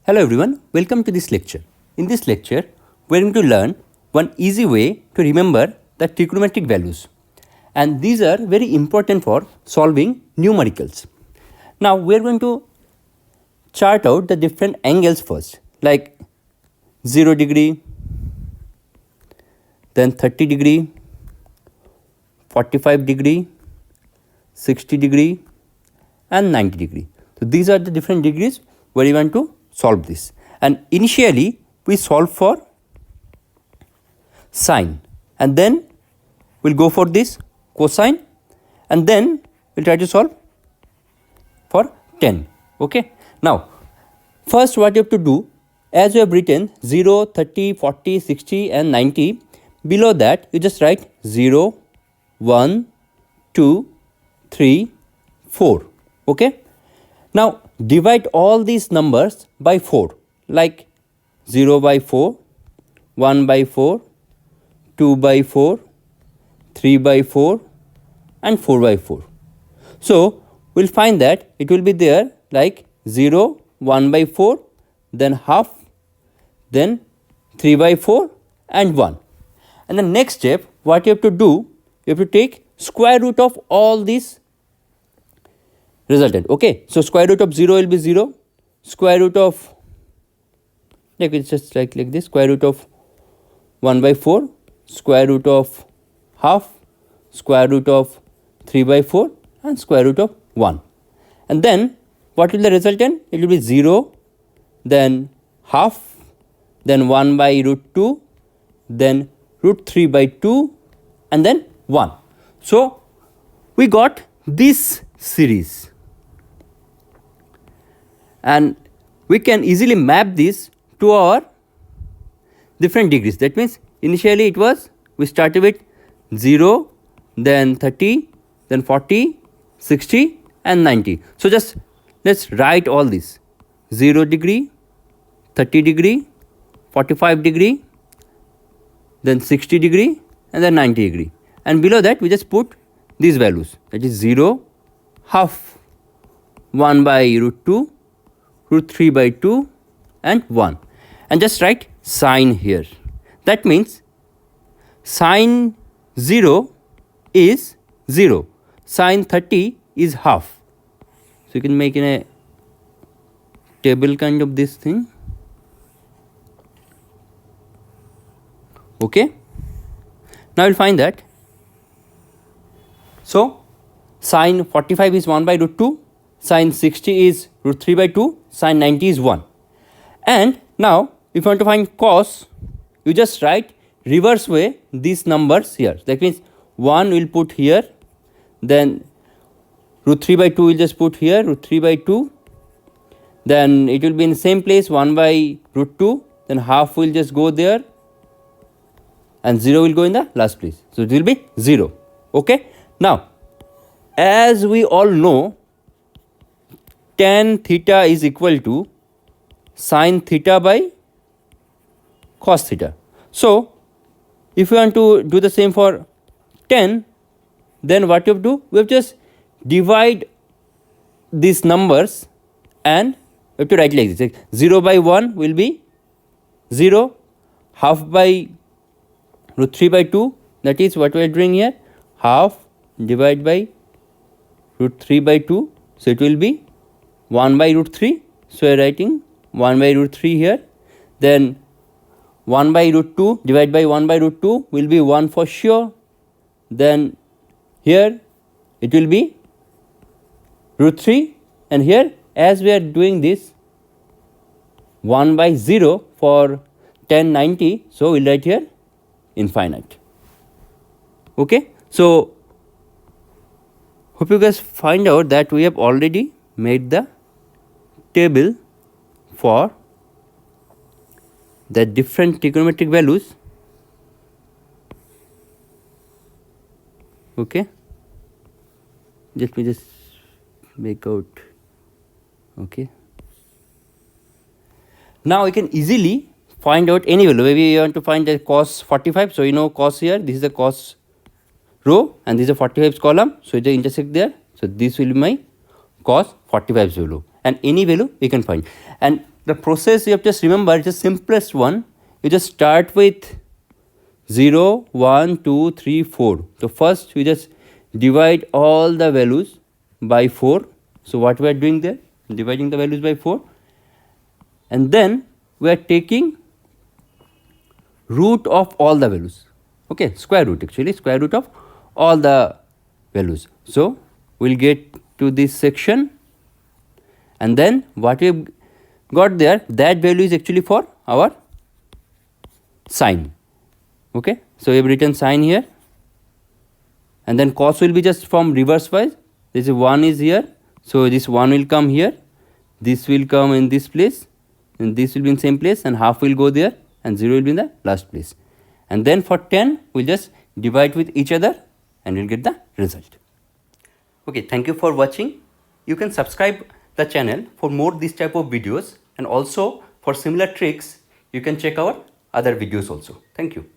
Hello everyone, welcome to this lecture. In this lecture, we are going to learn one easy way to remember the trigonometric values. And these are very important for solving numericals. Now we are going to chart out the different angles first, like 0 degree, then 30 degree, 45 degree, 60 degree and 90 degree. So these are the different degrees where you want to solve this. And initially we solve for sine and then we'll go for this cosine and then we'll try to solve for tan. Okay. Now first what you have to do, as you have written 0, 30, 40, 60 and 90, below that you just write 0, 1, 2, 3, 4. Okay. Now divide all these numbers by 4, like 0 by 4, 1 by 4, 2 by 4, 3 by 4 and 4 by 4. So we'll find that it will be there like 0, 1 by 4, then half, then 3 by 4 and 1. And the next step, what you have to do, you have to take square root of all these resultant. Okay, so square root of 0 will be 0, square root of, like it's just like this, square root of 1 by 4, square root of half, square root of 3 by 4 and square root of 1. And then what will the resultant? It will be 0, then half, then 1 by root 2, then root 3 by 2 and then 1. So we got this series and we can easily map this to our different degrees. That means initially it was, we started with 0, then 30, then 40, 60 and 90. So just let's write all this: 0 degree, 30 degree, 45 degree, then 60 degree and then 90 degree. And below that we just put these values, that is 0, half, 1 by root 2, root 3 by 2 and 1. And just write sine here. That means sine 0 is 0, sine 30 is half. So you can make in a table kind of this thing. Okay. Now you'll find that. So sine 45 is 1 by root 2, sine 60 is root 3 by 2, sine 90 is 1. And now if you want to find cos, you just write reverse way these numbers here. That means 1 will put here, then root 3 by 2 will just put here, root 3 by 2, then it will be in the same place 1 by root 2, then half will just go there and 0 will go in the last place. So it will be 0. Okay. Now as we all know, tan theta is equal to sin theta by cos theta. So if you want to do the same for tan, then what you have to do, we have just divide these numbers and we have to write like this, like 0 by 1 will be 0, half by root 3 by 2, that is what we are doing here, half divided by root 3 by 2, so it will be 1 by root 3, so we are writing 1 by root 3 here, then 1 by root 2 divided by 1 by root 2 will be 1 for sure, then here it will be root 3, and here as we are doing this 1 by 0 for tan 90, so we will write here infinite. Okay. So hope you guys find out that we have already made the table for the different trigonometric values. Okay. Let me just make out. Okay. Now we can easily find out any value. Maybe you want to find the cos 45. So you know cos here, this is the cos row and this is a 45 column. So they intersect there. So this will be my cos 45 value, and any value we can find. And the process you have just remember, it's the simplest one. You just start with 0, 1, 2, 3, 4. So first you just divide all the values by 4. So what we are doing there? Dividing the values by 4. And then we are taking root of all the values. Okay, square root actually, square root of all the values. So we'll get to this section, and then what we got there, that value is actually for our sine. Okay, so we have written sine here, and then cos will be just from reverse wise. This 1 is here, so this 1 will come here, this will come in this place, and this will be in same place, and half will go there, and 0 will be in the last place. And then for 10 we'll just divide with each other and we'll get the result. Okay, thank you for watching. You can subscribe the channel for more this type of videos, and also for similar tricks you can check our other videos also. Thank you.